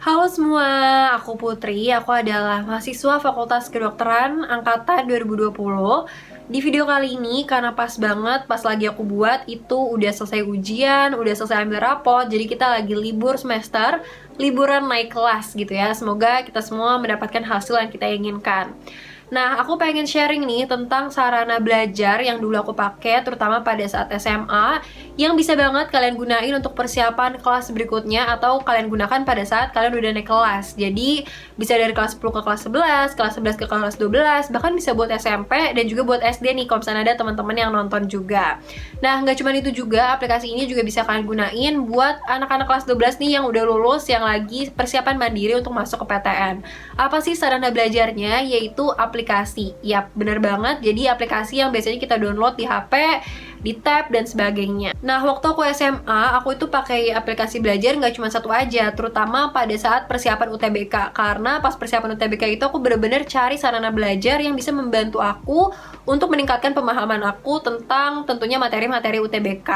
Halo semua, aku Putri. Aku adalah mahasiswa Fakultas Kedokteran angkatan 2020. Di video kali ini, karena pas banget pas lagi aku buat itu udah selesai ujian, udah selesai ambil rapot, jadi kita lagi libur semester, liburan naik kelas gitu ya. Semoga kita semua mendapatkan hasil yang kita inginkan. Nah, aku pengen sharing nih tentang sarana belajar yang dulu aku pakai, terutama pada saat SMA, yang bisa banget kalian gunain untuk persiapan kelas berikutnya, atau kalian gunakan pada saat kalian udah naik kelas. Jadi, bisa dari kelas 10 ke kelas 11, kelas 11 ke kelas 12, bahkan bisa buat SMP, dan juga buat SD nih, kalau misalnya ada teman-teman yang nonton juga. Nah, nggak cuma itu juga, aplikasi ini juga bisa kalian gunain buat anak-anak kelas 12 nih yang udah lulus, yang lagi persiapan mandiri untuk masuk ke PTN. Apa sih sarana belajarnya? Yaitu aplikasi. Yap, bener banget. Jadi aplikasi yang biasanya kita download di HP, di tab, dan sebagainya. Nah, waktu aku SMA, aku itu pakai aplikasi belajar nggak cuma satu aja, terutama pada saat persiapan UTBK. Karena pas persiapan UTBK itu aku bener-bener cari sarana belajar yang bisa membantu aku untuk meningkatkan pemahaman aku tentang tentunya materi-materi UTBK.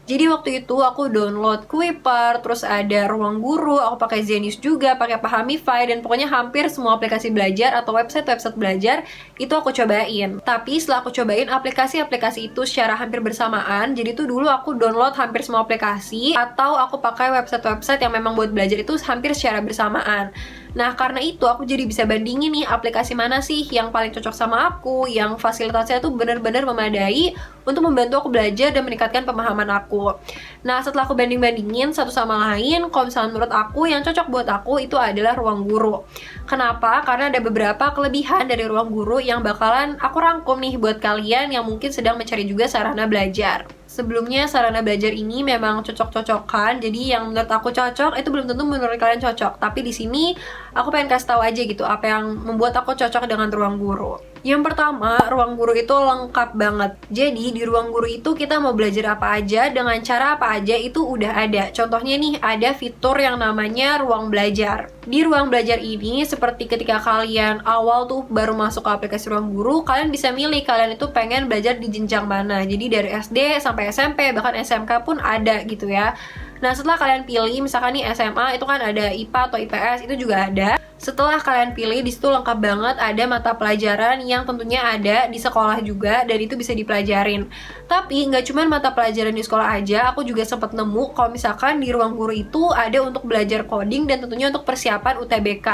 Jadi waktu itu aku download Kuiper, terus ada Ruang Guru, aku pakai Zenius juga, pakai Pahamify, dan pokoknya hampir semua aplikasi belajar atau website-website belajar itu aku cobain. Tapi setelah aku cobain aplikasi-aplikasi itu secara hampir bersamaan, jadi tuh dulu aku download hampir semua aplikasi, atau aku pakai website-website yang memang buat belajar itu hampir secara bersamaan. Nah, karena itu aku jadi bisa bandingin nih aplikasi mana sih yang paling cocok sama aku, yang fasilitasnya tuh bener-bener memadai untuk membantu aku belajar dan meningkatkan pemahaman aku. Nah, setelah aku banding-bandingin satu sama lain, kalau misalnya menurut aku yang cocok buat aku itu adalah Ruang Guru. Kenapa? Karena ada beberapa kelebihan dari Ruang Guru yang bakalan aku rangkum nih buat kalian yang mungkin sedang mencari juga sarana belajar. Sebelumnya sarana belajar ini memang cocok-cocokan, jadi yang menurut aku cocok itu belum tentu menurut kalian cocok. Tapi di sini aku pengen kasih tahu aja gitu apa yang membuat aku cocok dengan Ruang Guru. Yang pertama, Ruang Guru itu lengkap banget. Jadi di Ruang Guru itu kita mau belajar apa aja dengan cara apa aja itu udah ada. Contohnya nih ada fitur yang namanya Ruang Belajar. Di Ruang Belajar ini seperti ketika kalian awal tuh baru masuk ke aplikasi Ruang Guru, kalian bisa milih kalian itu pengen belajar di jenjang mana. Jadi dari SD sampai SMP, bahkan SMK pun ada gitu ya. Nah, setelah kalian pilih, misalkan nih SMA itu kan ada IPA atau IPS, itu juga ada. Setelah kalian pilih, di situ lengkap banget ada mata pelajaran yang tentunya ada di sekolah juga, dan itu bisa dipelajarin. Tapi nggak cuma mata pelajaran di sekolah aja, aku juga sempat nemu kalau misalkan di Ruang Guru itu ada untuk belajar coding dan tentunya untuk persiapan UTBK.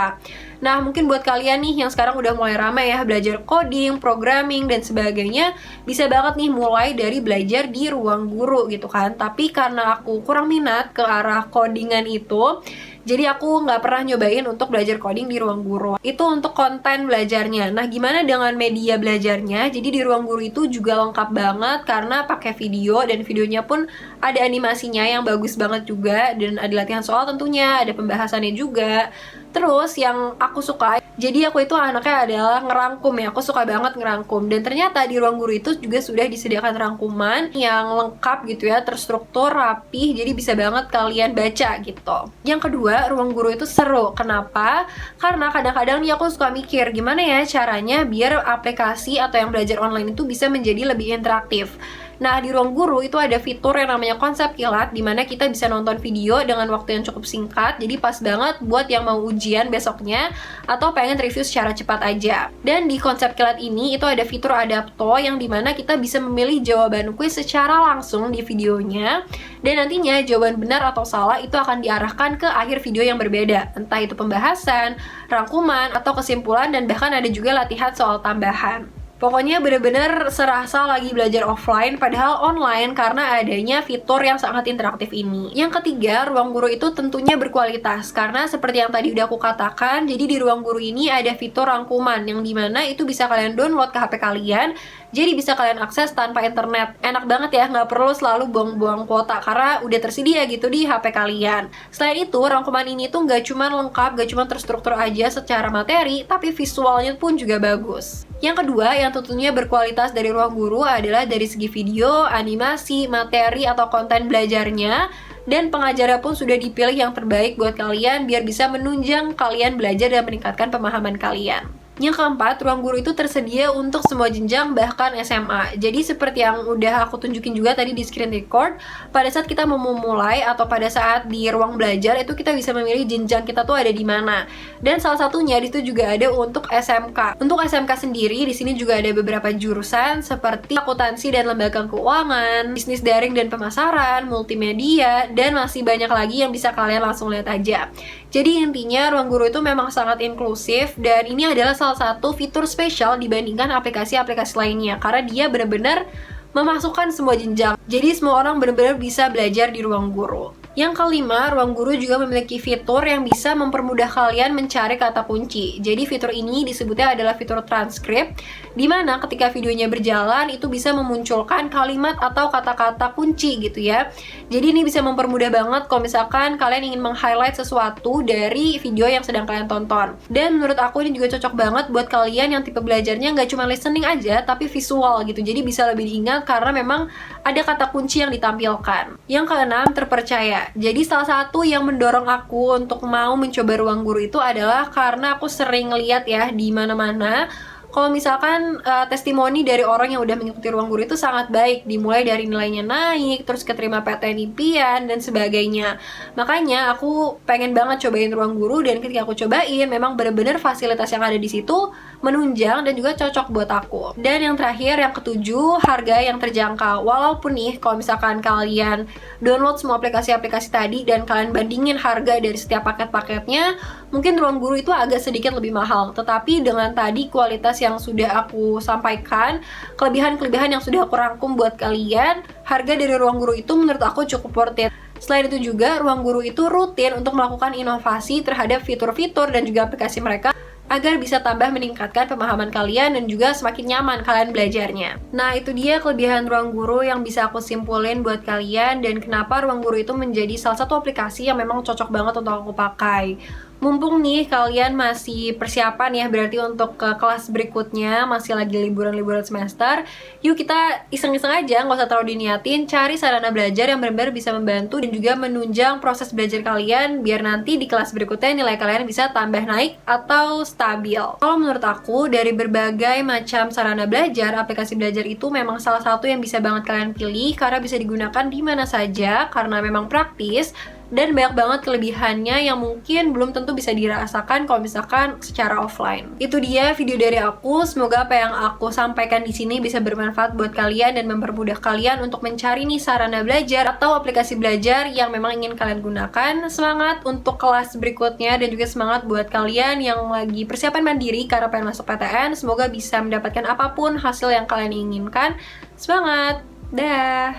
Nah, mungkin buat kalian nih yang sekarang udah mulai ramai ya belajar coding, programming, dan sebagainya, bisa banget nih mulai dari belajar di Ruang Guru gitu kan. Tapi karena aku kurang minat ke arah codingan itu, jadi aku nggak pernah nyobain untuk belajar coding di Ruang Guru. Itu untuk konten belajarnya. Nah, gimana dengan media belajarnya? Jadi di Ruang Guru itu juga lengkap banget karena pakai video, dan videonya pun ada animasinya yang bagus banget juga, dan ada latihan soal tentunya, ada pembahasannya juga. Terus yang aku suka, jadi aku itu anaknya adalah ngerangkum ya, aku suka banget ngerangkum. Dan ternyata di Ruang Guru itu juga sudah disediakan rangkuman yang lengkap gitu ya, terstruktur, rapih, jadi bisa banget kalian baca gitu. Yang kedua, Ruang Guru itu seru. Kenapa? Karena kadang-kadang nih aku suka mikir, gimana ya caranya biar aplikasi atau yang belajar online itu bisa menjadi lebih interaktif. Nah, di Ruang Guru itu ada fitur yang namanya konsep kilat, dimana kita bisa nonton video dengan waktu yang cukup singkat. Jadi pas banget buat yang mau ujian besoknya atau pengen review secara cepat aja. Dan di konsep kilat ini itu ada fitur adapto yang dimana kita bisa memilih jawaban kuis secara langsung di videonya. Dan nantinya jawaban benar atau salah itu akan diarahkan ke akhir video yang berbeda. Entah itu pembahasan, rangkuman, atau kesimpulan, dan bahkan ada juga latihan soal tambahan. Pokoknya bener-bener serasa lagi belajar offline padahal online karena adanya fitur yang sangat interaktif ini. Yang ketiga, Ruang Guru itu tentunya berkualitas karena seperti yang tadi udah aku katakan, jadi di Ruang Guru ini ada fitur rangkuman yang dimana itu bisa kalian download ke HP kalian, jadi bisa kalian akses tanpa internet. Enak banget ya, nggak perlu selalu buang-buang kuota karena udah tersedia gitu di HP kalian. Selain itu, rangkuman ini tuh nggak cuma lengkap, nggak cuma terstruktur aja secara materi, tapi visualnya pun juga bagus. Yang kedua, yang tentunya berkualitas dari Ruang Guru adalah dari segi video, animasi, materi, atau konten belajarnya. Dan pengajarnya pun sudah dipilih yang terbaik buat kalian biar bisa menunjang kalian belajar dan meningkatkan pemahaman kalian. Yang keempat, ruang guru itu tersedia untuk semua jenjang bahkan SMA. Jadi seperti yang udah aku tunjukin juga tadi di screen record, pada saat kita mau memulai atau pada saat di ruang belajar itu kita bisa memilih jenjang kita tuh ada di mana. Dan salah satunya di situ juga ada untuk SMK. Untuk SMK sendiri di sini juga ada beberapa jurusan seperti akuntansi dan lembaga keuangan, bisnis daring dan pemasaran, multimedia, dan masih banyak lagi yang bisa kalian langsung lihat aja. Jadi intinya ruang guru itu memang sangat inklusif dan ini adalah salah satu fitur spesial dibandingkan aplikasi-aplikasi lainnya karena dia benar-benar memasukkan semua jenjang. Jadi semua orang benar-benar bisa belajar di ruang guru. Yang kelima, ruang guru juga memiliki fitur yang bisa mempermudah kalian mencari kata kunci. Jadi fitur ini disebutnya adalah fitur transkrip, di mana ketika videonya berjalan itu bisa memunculkan kalimat atau kata-kata kunci gitu ya. Jadi ini bisa mempermudah banget kalau misalkan kalian ingin meng-highlight sesuatu dari video yang sedang kalian tonton. Dan menurut aku ini juga cocok banget buat kalian yang tipe belajarnya nggak cuma listening aja, tapi visual gitu. Jadi bisa lebih diingat karena memang ada kata kunci yang ditampilkan. Yang keenam, terpercaya. Jadi salah satu yang mendorong aku untuk mau mencoba ruang guru itu adalah karena aku sering lihat ya di mana-mana kalau misalkan testimoni dari orang yang udah mengikuti ruang guru itu sangat baik, dimulai dari nilainya naik, terus keterima PTN impian dan sebagainya. Makanya aku pengen banget cobain ruang guru dan ketika aku cobain memang bener-bener fasilitas yang ada di situ menunjang dan juga cocok buat aku. Dan yang terakhir, yang ketujuh, harga yang terjangkau. Walaupun nih kalau misalkan kalian download semua aplikasi-aplikasi tadi dan kalian bandingin harga dari setiap paket-paketnya, mungkin ruang guru itu agak sedikit lebih mahal. Tetapi dengan tadi kualitas yang sudah aku sampaikan, kelebihan-kelebihan yang sudah aku rangkum buat kalian, harga dari ruang guru itu menurut aku cukup worth it. Selain itu juga, ruang guru itu rutin untuk melakukan inovasi terhadap fitur-fitur dan juga aplikasi mereka agar bisa tambah meningkatkan pemahaman kalian dan juga semakin nyaman kalian belajarnya. Nah, itu dia kelebihan ruang guru yang bisa aku simpulin buat kalian dan kenapa ruang guru itu menjadi salah satu aplikasi yang memang cocok banget untuk aku pakai. Mumpung nih kalian masih persiapan ya, berarti untuk ke kelas berikutnya, masih lagi liburan-liburan semester, yuk kita iseng-iseng aja, nggak usah terlalu diniatin, cari sarana belajar yang benar-benar bisa membantu dan juga menunjang proses belajar kalian, biar nanti di kelas berikutnya nilai kalian bisa tambah naik atau stabil. Kalau menurut aku, dari berbagai macam sarana belajar, aplikasi belajar itu memang salah satu yang bisa banget kalian pilih, karena bisa digunakan di mana saja, karena memang praktis, dan banyak banget kelebihannya yang mungkin belum tentu bisa dirasakan kalau misalkan secara offline. Itu dia video dari aku. Semoga apa yang aku sampaikan di sini bisa bermanfaat buat kalian dan mempermudah kalian untuk mencari nih sarana belajar atau aplikasi belajar yang memang ingin kalian gunakan. Semangat untuk kelas berikutnya dan juga semangat buat kalian yang lagi persiapan mandiri karena pengen masuk PTN. Semoga bisa mendapatkan apapun hasil yang kalian inginkan. Semangat! Dah!